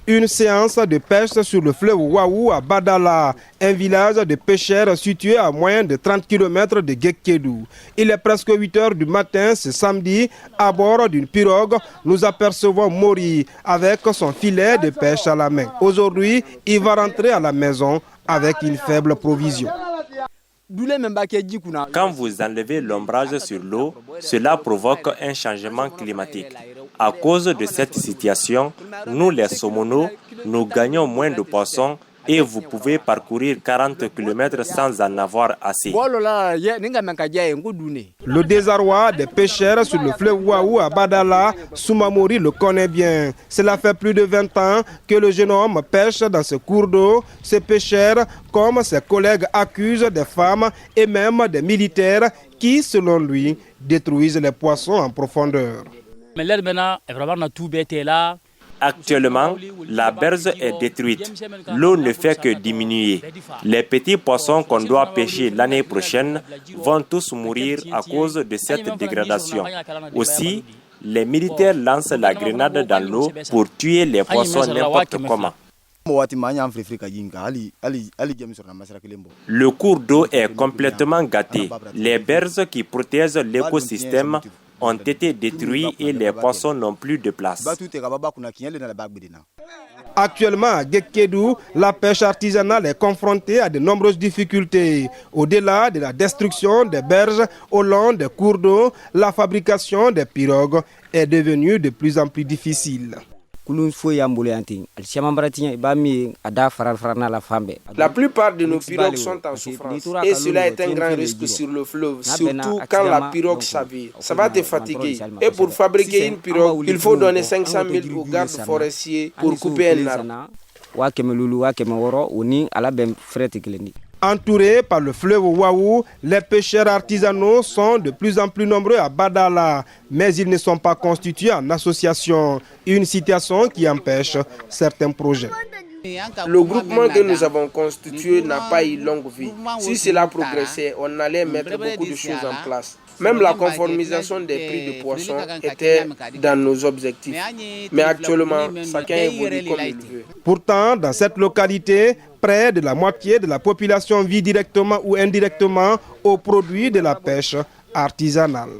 Une séance de pêche sur le fleuve Waou à Badala, un village de pêcheurs situé à moins de 30 km de Guékédou. Il est presque 8 h du matin ce samedi. À bord d'une pirogue, nous apercevons Mori avec son filet de pêche à la main. Aujourd'hui, il va rentrer à la maison avec une faible provision. Quand vous enlevez l'ombrage sur l'eau, cela provoque un changement climatique. À cause de cette situation, nous les Somono, nous gagnons moins de poissons et vous pouvez parcourir 40 km sans en avoir assez. Le désarroi des pêcheurs sur le fleuve Waou à Badala, Soumamori le connaît bien. Cela fait plus de 20 ans que le jeune homme pêche dans ce cours d'eau. Ces pêcheurs, comme ses collègues, accusent des femmes et même des militaires qui, selon lui, détruisent les poissons en profondeur. Actuellement, la berge est détruite. L'eau ne fait que diminuer. Les petits poissons qu'on doit pêcher l'année prochaine vont tous mourir à cause de cette dégradation. Aussi, les militaires lancent la grenade dans l'eau pour tuer les poissons n'importe comment. Le cours d'eau est complètement gâté. Les berges qui protègent l'écosystème ont été détruits et les poissons n'ont plus de place. Actuellement, à Guékédou, la pêche artisanale est confrontée à de nombreuses difficultés. Au-delà de la destruction des berges au long des cours d'eau, la fabrication des pirogues est devenue de plus en plus difficile. La plupart de nos pirogues sont en souffrance et cela est un grand risque sur le fleuve, surtout quand la pirogue chavire. Ça va te fatiguer. Et pour fabriquer une pirogue, il faut donner 500 000 aux gardes forestiers pour couper un arbre. Entourés par le fleuve Waou, les pêcheurs artisanaux sont de plus en plus nombreux à Badala, mais ils ne sont pas constitués en association, une situation qui empêche certains projets. Le groupement que nous avons constitué n'a pas eu longue vie. Si cela progressait, on allait mettre beaucoup de choses en place. Même la conformisation des prix de poissons était dans nos objectifs. Mais actuellement, chacun évolue comme il veut. Pourtant, dans cette localité, près de la moitié de la population vit directement ou indirectement aux produits de la pêche artisanale.